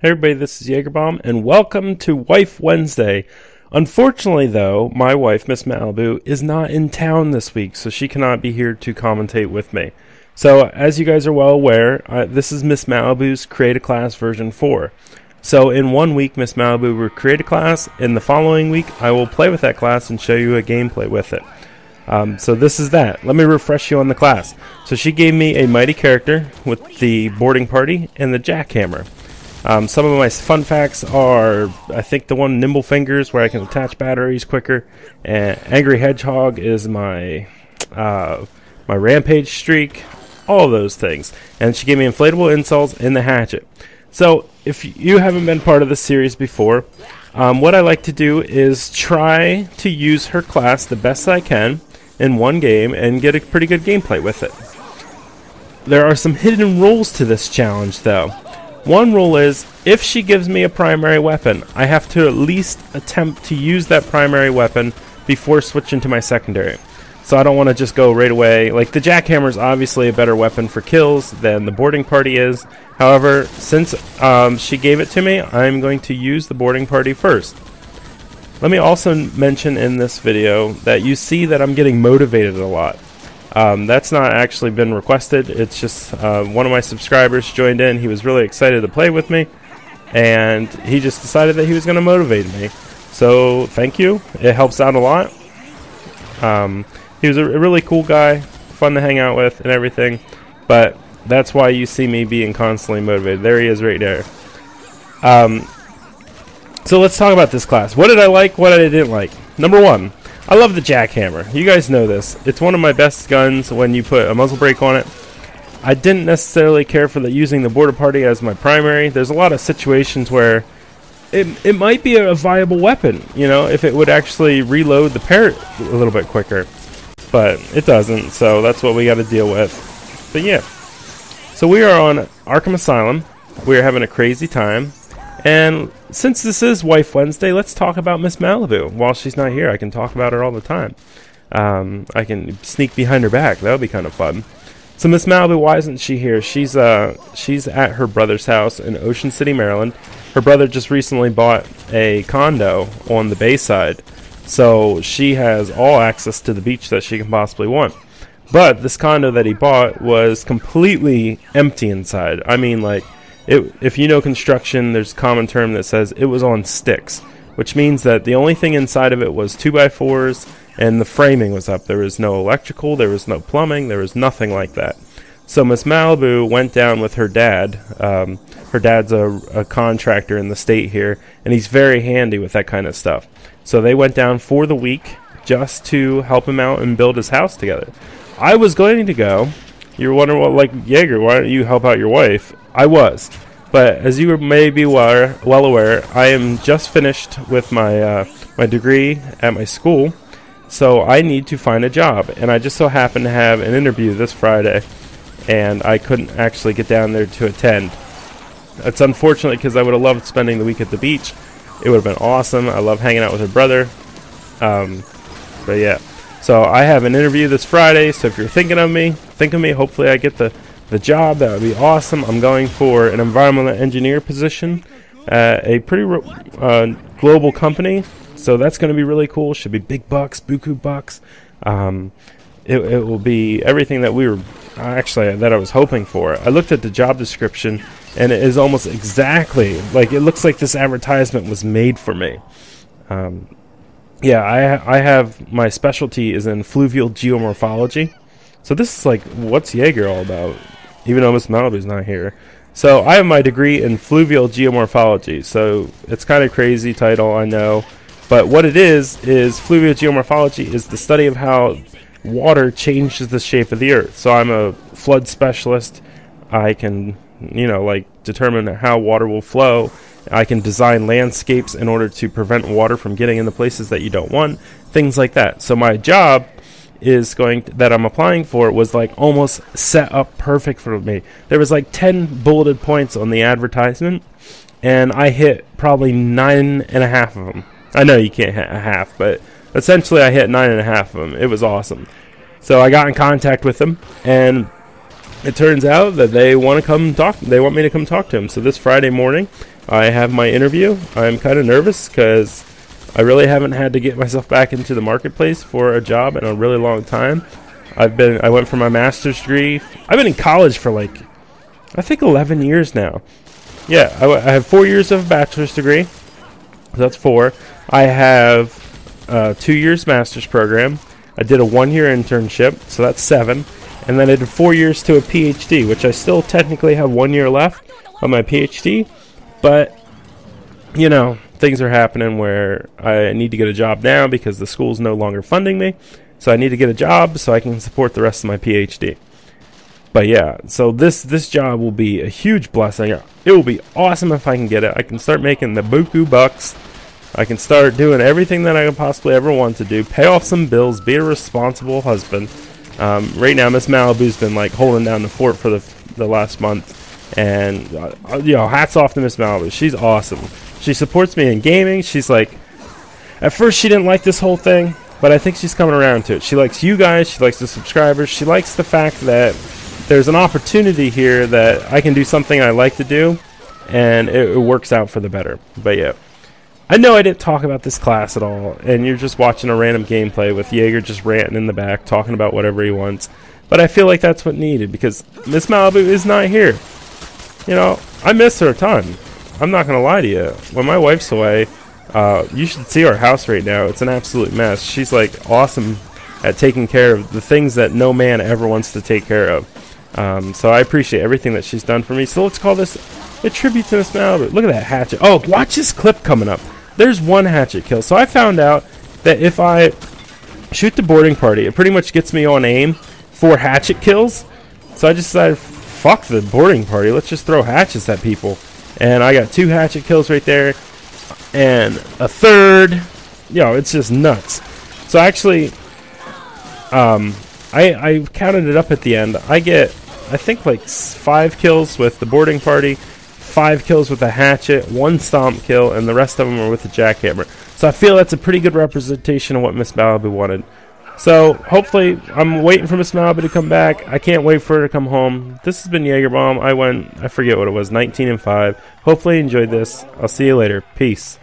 Hey everybody, this is Jaegerbomb, and welcome to Wife Wednesday. Unfortunately, though, my wife, MissMalibu, is not in town this week, so she cannot be here to commentate with me. So, as you guys are well aware, this is MissMalibu's Create a Class version 4. So, in 1 week, MissMalibu will create a class. In the following week, I will play with that class and show you a gameplay with it. So this is that. Let me refresh you on the class. So she gave me a mighty character with the boarding party and the jackhammer. Some of my fun facts are, I think the one Nimble Fingers, where I can attach batteries quicker, and Angry Hedgehog is my my rampage streak, all of those things. And she gave me inflatable insoles and the hatchet. So if you haven't been part of this series before, what I like to do is try to use her class the best I can in one game and get a pretty good gameplay with it. There are some hidden rules to this challenge, though. One rule is, if she gives me a primary weapon, I have to at least attempt to use that primary weapon before switching to my secondary. So I don't want to just go right away. Like, the jackhammer is obviously a better weapon for kills than the boarding party is. However, since she gave it to me, I'm going to use the boarding party first. Let me also mention in this video that you see that I'm getting motivated a lot. That's not actually been requested. It's just one of my subscribers joined in. He was really excited to play with me, and he just decided that he was going to motivate me. So thank you. It helps out a lot. He was a really cool guy, fun to hang out with and everything, but that's why you see me being constantly motivated. There he is right there. So let's talk about this class. What did I like? What I didn't like? Number one, I love the jackhammer. You guys know this. It's one of my best guns when you put a muzzle brake on it. I didn't necessarily care for using the border party as my primary. There's a lot of situations where it might be a viable weapon, you know, if it would actually reload the parrot a little bit quicker. But it doesn't, so that's what we got to deal with. But yeah. So we are on Arkham Asylum. We are having a crazy time. And since this is Wife Wednesday, let's talk about MissMalibu. While she's not here, I can talk about her all the time. I can sneak behind her back. That would be kind of fun. So MissMalibu, why isn't she here? She's at her brother's house in Ocean City, Maryland. Her brother just recently bought a condo on the Bayside, so she has all access to the beach that she can possibly want. But this condo that he bought was completely empty inside. I mean, like, if you know construction, there's a common term that says it was on sticks, which means that the only thing inside of it was 2x4s and the framing was up. There was no electrical, there was no plumbing, there was nothing like that. So MissMalibu went down with her dad. Her dad's a contractor in the state here, and he's very handy with that kind of stuff. So they went down for the week just to help him out and build his house together. I was going to go. You're wondering, well, like, Jaeger, why don't you help out your wife? I was. But as you may be well aware, I am just finished with my my degree at my school, so I need to find a job. And I just so happened to have an interview this Friday, and I couldn't actually get down there to attend. It's unfortunate because I would have loved spending the week at the beach. It would have been awesome. I love hanging out with her brother. But yeah. So I have an interview this Friday, so if you're thinking of me, think of me. Hopefully I get the job. That would be awesome. I'm going for an environmental engineer position at a pretty global company, so that's going to be really cool. Should be big bucks, buku bucks. It will be everything that that I was hoping for. I looked at the job description, and it is almost exactly like, it looks like this advertisement was made for me. Yeah, I have, my specialty is in fluvial geomorphology. So this is like, what's Jaeger all about? Even though MissMalibu's not here. So I have my degree in fluvial geomorphology. So it's kind of crazy title, I know. But what it is fluvial geomorphology is the study of how water changes the shape of the earth. So I'm a flood specialist. I can, like, determine how water will flow. I can design landscapes in order to prevent water from getting into places that you don't want. Things like that. So my job that I'm applying for was like almost set up perfect for me. There was like 10 bulleted points on the advertisement, and I hit probably 9.5 of them. I know you can't hit a half, but essentially I hit 9.5 of them. It was awesome. So I got in contact with them, and it turns out that they want to come talk. They want me to come talk to them. So this Friday morning, I have my interview. I'm kind of nervous because I really haven't had to get myself back into the marketplace for a job in a really long time. I went for my master's degree. I've been in college for like, I think 11 years now. Yeah, I have 4 years of a bachelor's degree. So that's 4. I have 2 years master's program. I did a 1-year internship, so that's 7. And then I did 4 years to a PhD, which I still technically have 1 year left on my PhD. But, you know, things are happening where I need to get a job now because the school's no longer funding me. So I need to get a job so I can support the rest of my PhD. But yeah, so this job will be a huge blessing. It will be awesome if I can get it. I can start making the buku bucks. I can start doing everything that I could possibly ever want to do. Pay off some bills. Be a responsible husband. Right now, MissMalibu's been like holding down the fort for the last month. And, you know, hats off to MissMalibu. She's awesome. She supports me in gaming. She's like, at first she didn't like this whole thing, but I think she's coming around to it. She likes you guys. She likes the subscribers. She likes the fact that there's an opportunity here that I can do something I like to do, and it works out for the better. But yeah, I know I didn't talk about this class at all, and you're just watching a random gameplay with Jaeger just ranting in the back, talking about whatever he wants. But I feel like that's what needed, because MissMalibu is not here. You know, I miss her a ton. I'm not going to lie to you. When my wife's away, you should see our house right now. It's an absolute mess. She's like awesome at taking care of the things that no man ever wants to take care of. So I appreciate everything that she's done for me. So let's call this a tribute to MissMalibu. Look at that hatchet. Oh, watch this clip coming up. There's 1 hatchet kill. So I found out that if I shoot the boarding party, it pretty much gets me on aim for hatchet kills. So I just decided, fuck the boarding party. Let's just throw hatchets at people. And I got 2 hatchet kills right there. And a 3rd. You know, it's just nuts. So actually, I counted it up at the end. I get, I think, like 5 kills with the boarding party, 5 kills with a hatchet, 1 stomp kill, and the rest of them are with the jackhammer. So I feel that's a pretty good representation of what MissMalibu wanted. So hopefully, I'm waiting for MissMalibu to come back. I can't wait for her to come home. This has been Jaegerbomb. I forget what it was, 19-5. Hopefully you enjoyed this. I'll see you later. Peace.